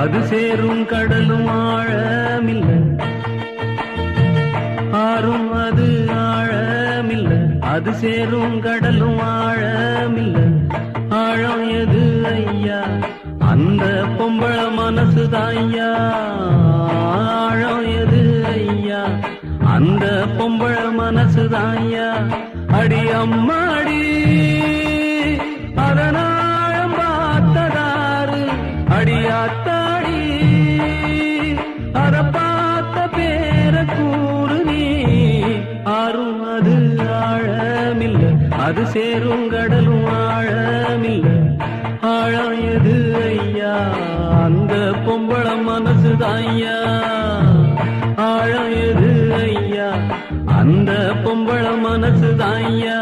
அது சேரும் கடலும் ஆழமில்ல, ஆறும் அது ஆழமில்ல. அது சேரும் கடலும் ஆழமில்ல, ஆழம் எது ஐயா? அந்த பொம்பள மனசுதான் ஐயா. ஆழம் எது ஐயா? அந்த பொம்பள மனசுதான் ஐயா. அடி அம்மாடி அதனாழம் பார்த்ததாரு, அடியாத்தாடி அத பார்த்த பேர கூறு நீ. ஆறும் அது ஆழமில்ல, அது சேரும் கடலும் ஆழமில்ல, ஆழம் எது ஐயா? அந்த பொம்பள மனசுதான் ஐயா. ஆழம் எது ஐயா? அந்த பொம்பள மனசுதான் ஐயா.